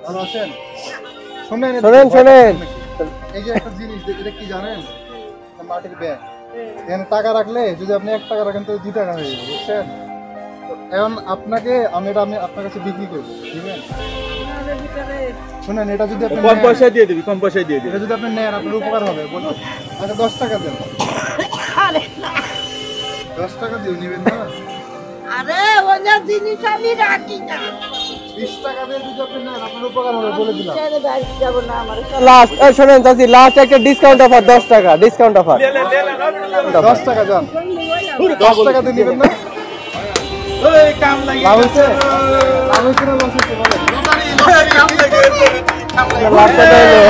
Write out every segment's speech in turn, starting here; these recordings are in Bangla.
ভালো আছেন? শুনেন এই যে একটা জিনিস, এটা কি জানেন? মাটির ব্যাগ। এখানে টাকা রাখলে যদি আপনি 1 টাকা রাখেন তো 2 টাকা হয়ে যাবে, বুঝছেন? এখন আমি আপনার কাছে বিক্রি করবো, বুঝলেন? শুনেন, এটা যদি আপনি কম পয়সায় দিয়ে দিবি, কম পয়সায় দিয়ে দিবি। এটা যদি আপনি নেন আপনার উপকার হবে। বলুন, আচ্ছা 10 টাকা দেন। 10 টাকা দিয়ে নেবেন না? আরে ওটা জিনিস আমি রাখি না। 20 টাকা দিয়ে যদি আপনি নেন আপনার উপকার হবে, বলে দিলাম। যাব না আমার লাস্ট শুনেন চাচি, লাস্ট একটা ডিসকাউন্ট অফার, 10 টাকা ডিসকাউন্ট অফার। 10 টাকা যান। 10 টাকা দিয়ে নেবেন না? লাভ হয়েছে? লাভ হয়েছে না লস হয়েছে বলেন? লাখ টাকা হলো।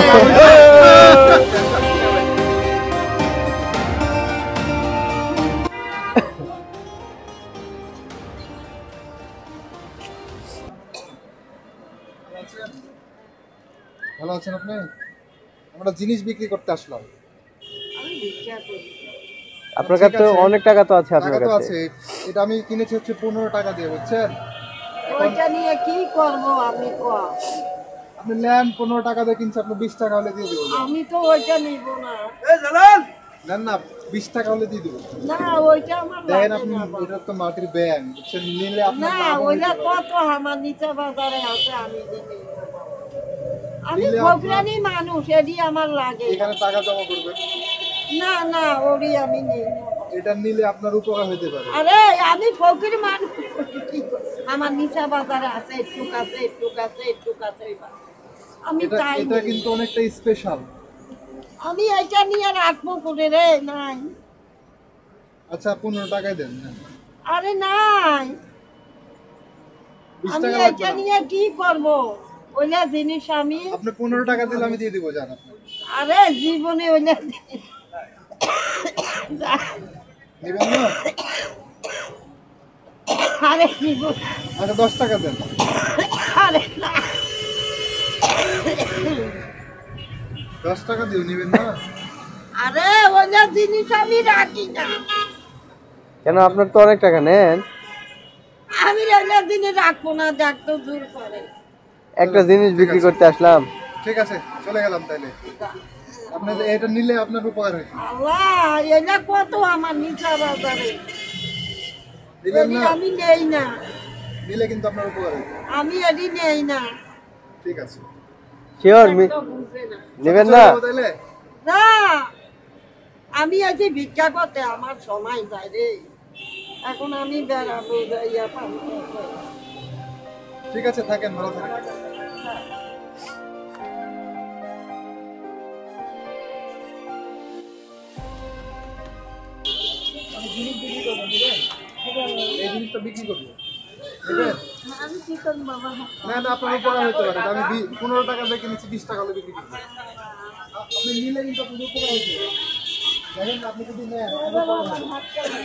ভালো আছেন আপনি? আমরা জিনিস বিক্রি করতে আসলাম। আমি ভিক্ষা করি। আপনার কাছে তো অনেক টাকা তো আছে আপনার টাকা তো কাছে। আছে। এটা আমি কিনেছি হচ্ছে 15 টাকা দিয়ে, বুঝছেন? ওইটা নিয়ে কি করব আমি কও? আপনি নেন 15 টাকা দিয়ে কিনছি, আপনি 20 টাকা হলে দিয়ে দেবো। আমি তো ওইটা নিব না। নেন না, 20 টাকা হলে দিয়ে দেবো। না ওইটা আমার দেখেন লাগে আপনি, না বাবা। এটা তো মাটির ব্যাগ, বুঝছেন? নিলে আপনার না লাভ ওইটা হতে পারে। কত আমার নিচে বাজারে আছে আমি দিবি। আমি দিলে ফকরানি মানুষ, এডি আমার লাগে। এখানে টাকা জমা করবেন, না না ওরি আমি নেই না। এটা নিলে আপনার উপকার হতে পারে। আরে আমি ফকির মানুষ, কি করব? আমার নিচা বাজারে আছে, একটু কাছে আমি এটা তাই এটা নিই। কিন্তু অনেকটা স্পেশাল। আমি এটা নিয়ে রাখবো করে রে নাই। আচ্ছা 15 টাকায় দেন। নেন। আরে নাই, 20 আমি টাকা এটা লাগবে না। নিয়ে কি করব? ওইলা জিনিস আমি, আপনি 15 টাকা দিলে আমি দিয়ে দিব, জান আপনি। আরে জীবনে ওইলা নেবেন না? আরে জীবন, আচ্ছা 10 টাকা দেন। আরে না 10 টাকা দিও, নেবেন না? আরে ওইলা জিনিস আমি রাখি না। কেন আপনার তো অনেক টাকা নেন? আমি ওইলা জিনিস রাখবো না, দেখতো দূর করে। একটা জিনিস বিক্রি করতে আসলাম। ঠিক আছে, চলে গেলাম তাইলে। আপনি এটা নিলে আপনার উপকার হয়েছে। আল্লাহ এটা কত আমার নিচা বাজারে, দিবেন এডি না? আমি নেই না, নিলে কিন্তু আপনার উপকার হয়েছে। আমি এডি নেই না। ঠিক আছে, শিওর তো বুঝবে না। নেবেন চলে না? যাবো তাইলে? না আমি আজ ভিক্ষা করতে আমার সময় যায় রে, এখন আমি বেড়াবো যাইয়া পাবো। ঠিক আছে, থাকেন, ভালো থাকেন। আমি জিনিস বিক্রি করবো, বুঝলেন? এই জিনিসটা বিক্রি করবো, বুঝলেন? আমি কি করব বাবা? না না, আপনার উপকার হতে পারে। আমি 15 টাকা দিয়ে কিনেছি, 20 টাকা হলে বিক্রি করবো। আপনি নিলে কিন্তু আপনার উপকার হতে পারে। দেখেন আপনি যদি নেন আপনার উপকার হবে।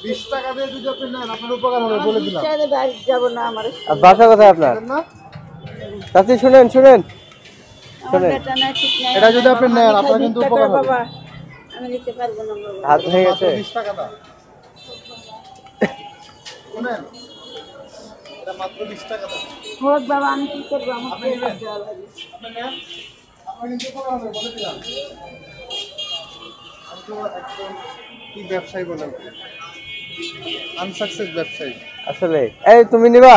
20 টাকা দিয়ে যদি আপনি নেন আপনার উপকার হবে, বলে দিলাম। ছেড়ে বাড়ি যাব না আমার, আর বাসা কোথায় আপনার? দেখেন না? চাচি শুনেন আমার বেটা না ঠিক নাই। এটা যদি আপনি নেন আপনার কিন্তু ভিক্ষা উপকার কর হবে। বাবা, আমি নিতে পারবো না বাবা। হাত হয়ে মাত্র গেছে। 20 টাকা দাও। শুনেন, এটা মাত্র 20 টাকা দাও। হোক বাবা, আমি কি করবো? আমার আপনি নেবেন? আপনি নেন, আপনার কিন্তু উপকার হবে, বলে দিলাম। আমি তো একদম কি ব্যবসায়ী বলে আনসাকসেস ব্যবসায়ী। আসলে এই তুমি নিবা?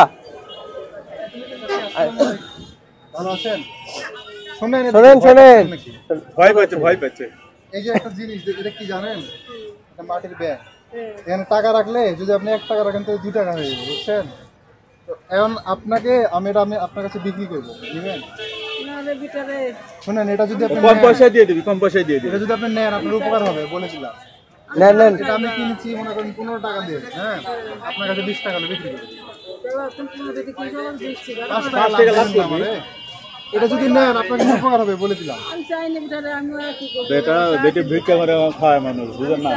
ভালো আছেন? শুনেন নাকি? ভয় পাচ্ছে। এই যে একটা জিনিস, এটা কি জানেন? এটা মাটির ব্যাগ। এখানে টাকা রাখলে যদি আপনি 1 টাকা রাখেন তো 2 টাকা হয়ে যাবে, বুঝছেন? তো এখন আমি আপনার কাছে বিক্রি করবো, বুঝলেন? শুনেন, এটা যদি আপনি কম নেন, পয়সায় দিয়ে দিবি, কম পয়সায় দিয়ে দিবি। এটা যদি আপনি নেন আপনার উপকার হবে, বলে দিলাম। নেন এটা আমি কিনেছি মনে করেন 15 টাকা দিয়ে, হ্যাঁ? আপনার কাছে 20 টাকা হলে বিক্রি করবো। 5 টাকা লাভ লাভ দিবেন না আমারে? এটা যদি নেন আপনার কাছে উপকার হবে, বলে দিলাম। বেটে ভিক্ষা করে খায় মানুষ, বুঝেন না?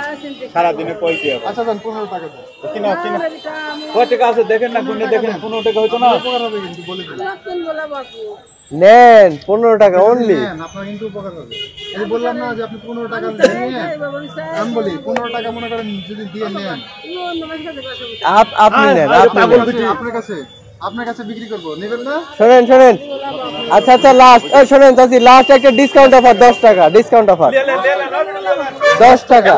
সারাদিনে পয়সা হবে। আচ্ছা দেন 15 টাকা দেন, কিনা কয় টাকা আছে দেখেন না, গুনে দেখেন। 15 টাকা হইতো না? উপকার হবে কিন্তু, বলে দিলাম। নেন 15 টাকা অনলি। নেন, আপনার কিন্তু উপকার হবে। এই বললাম না যে আপনি 15 টাকা দিয়ে আমি বলি 15 টাকা মনে করেন যদি দিয়ে নেন আপনি নেন, আপনি নেন। আপনার কাছে আপনার কাছে বিক্রি করবো, নেবেন না? শোনেন শোনেন, আচ্ছা আচ্ছা লাস্ট, এই শোনেন চাচি, লাস্ট একটা ডিসকাউন্ট অফার 10 টাকা, ডিসকাউন্ট অফার 10 টাকা,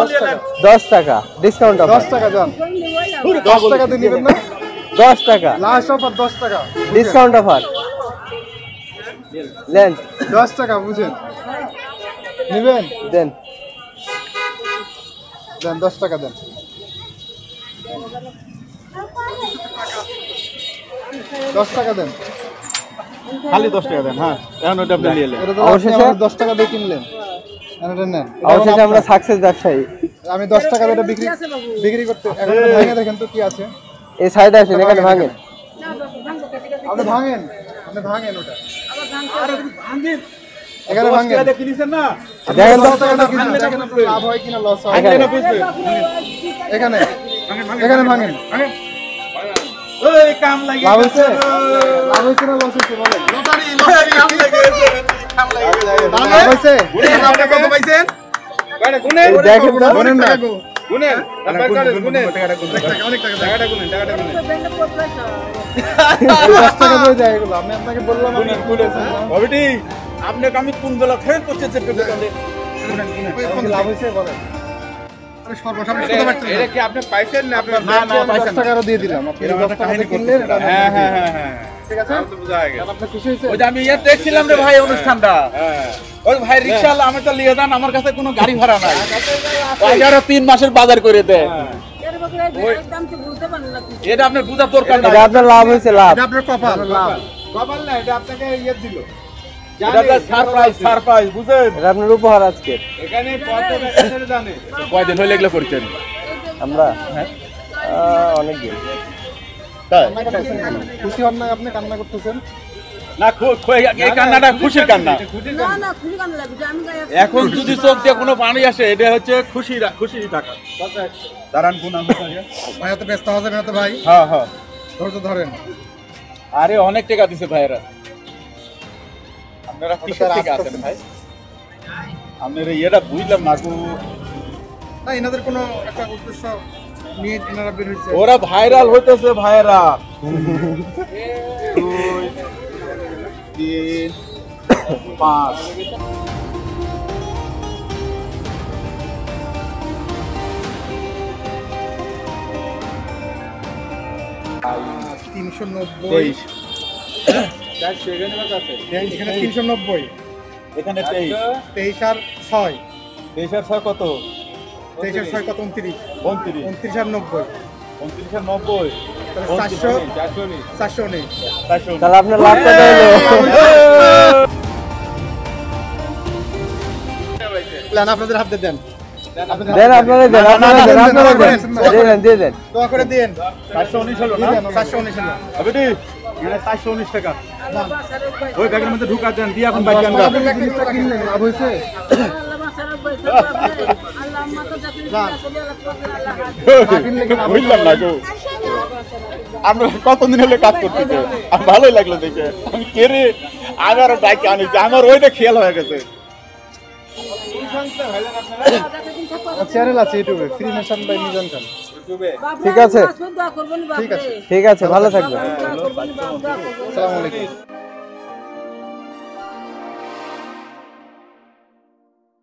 10 টাকা ডিসকাউন্ট অফার, 10 টাকা যান, 10 টাকা দিয়ে নেবেন না? 10 টাকা লাস্ট অফার 10 টাকা, ডিসকাউন্ট অফার দেন, 10 টাকা বুঝেন, নেবেন? দেন। দেন 10 টাকা দেন। দশ টাকা দেন, খালি 10 টাকা দেন। হ্যাঁ, এখন ওটা আপনি নিয়ে এলেন। এটা তো আপনি অবশেষে- আমার 10 টাকা দিয়ে কিনলেন, এটা নেন। অবশেষে আমরা সাকসেস ব্যবসায়ী। আমি 10 টাকা দিয়ে এটা বিক্রি করতে, এখন এটা ভেঙে দেখেন তো কি আছে। এই সাইডে আসেন, এখানে ভাঙেন। আপনি ভাঙেন, আপনি ভাঙেন ওটা, আরে ভাঙেন। এখানে 10 ভাঙেন, টাকা দিয়ে কিনেছেন না? দেখেন তো, 10 টাকা দিয়ে কিনেন, দেখেন আপনার লাভ হয় কিনা লস হয়। ভাঙলে না বুঝবে। এখানে এখানে ভাঙেন, ওই কাম লাগে। লাভ হয়েছে, লাভ হয়েছে না লস হয়েছে বলেন? কাম লাগে। কাম লাগে। লাভ হয়েছে? আপনি কত পাইছেন? কয়টা গুনেন? এই দেখেন তো, বলেন না, গুনেন। আপনার কয়টা গুনেন? টাকাটা গুনেন। টাকাটা গুনেন, টাকাটা গুনেন। 10 টাকা দিয়ে যায় এগুলো, আমি আপনাকে বললাম আপনি বলেছেন না। বাবিটি, আপনাকে আমি কোন বেলা ফেরত করতে চেষ্টা করতে। এখন লাভ হয়েছে বলেন? আরে সর্বসাধারণ শুনতে পাচ্ছেন না? এটা কি আপনি পাইছেন না আপনি? না না, 10 টাকারও দিয়ে দিলাম, আপনি 10 টাকা দিয়ে কিনলেন, এটা আমি হ্যাঁ দিয়ে হ্যাঁ দিলাম। হ্যাঁ হ্যাঁ। ঠিক আছে, তো বুঝা গেছে। আপনি খুশি হয়েছে? ওই যে আমি ইয়ে দেখছিলাম রে ভাই অনুষ্ঠানটা। ওই ভাই রিকশাওয়ালা আমার তো লিয়ে দেন, আমার কাছে কোনো গাড়ি ভাড়া নাই। ওই আরো 3 মাসের বাজার করে দেয়। এটা আপনার বুঝার দরকার নাই। এটা আপনার লাভ হয়েছে, লাভ। এটা আপনার কপাল, লাভ। কপাল না, এটা আপনাকে ইয়ে দিল। এটা সারপ্রাইজ, সারপ্রাইজ বুঝেন? এটা আপনার উপহার আজকে। এখানে কত টাকা ছেড়ে জানে? কয়দিন হইলে এগুলো করছেন? আমরা অনেক দিন। কান্না করতেছেন কেন? খুশি হন না আপনি, কান্না করতেছেন? না, এই কান্নাটা খুশির কান্না। এখন যদি চোখ দিয়ে কোনো পানি আসে, এটা হচ্ছে খুশি টাকা। দাঁড়ান কোন আমি ভাই তো ব্যস্ত হবেন না তো ভাই, হ্যাঁ হ্যাঁ। ধৈর্য ধরেন। আরে অনেক টাকা দিছে ভাইরা। আপনারা কিসের ওটা থেকে রাস্তা আছেন ভাই? আপনারা এটা বুঝলাম না গো। না, এনাদের কোনো একটা উদ্দেশ্য নিয়ে এনারা বের হয়েছে। ওরা ভাইরাল হইতেছে ভাইরা। 2 3 5 390, এখানে 390, এখানে 23 23 আর 6, 23 আর 6 কত? 23 আর 6 কত? 29, 29 29 আর 90, 29 আর 90 তাহলে 400, 419 419। তাহলে আপনার লাভ কত হলো? প্ল্যান আপনাদের হাতে দেন, দেন, আপনারা দেন, আপনারা দেন, আপনারা দেন, দিয়ে দেন, দিয়ে দেন। দোয়া করে দিন। 419 হলো না? 419 হলো। আবেদি এখানে 419 টাকা ওই ব্যাগের মধ্যে ঢুকা দেন, দিয়ে এখন বাইক আনবা। আপনি জিনিসটা কিনলেন, লাভ হয়েছে? না কিনলে কি লাভ হয়েছে? বুঝলাম না গো, আমরা কতদিন হলে কাজ করতেছে, আমার ভালোই লাগলো দেখে। আমি কেরে আমি আরো ডাইকে আনিছি, আমার ওইটা খেয়াল হয়ে গেছে। চ্যানেল আছে ইউটিউবে, ফ্রি নেশন বাই মিজান খান। ঠিক আছে, ঠিক আছে, ঠিক আছে, ভালো থাকবেন। আসসালামু আলাইকুম।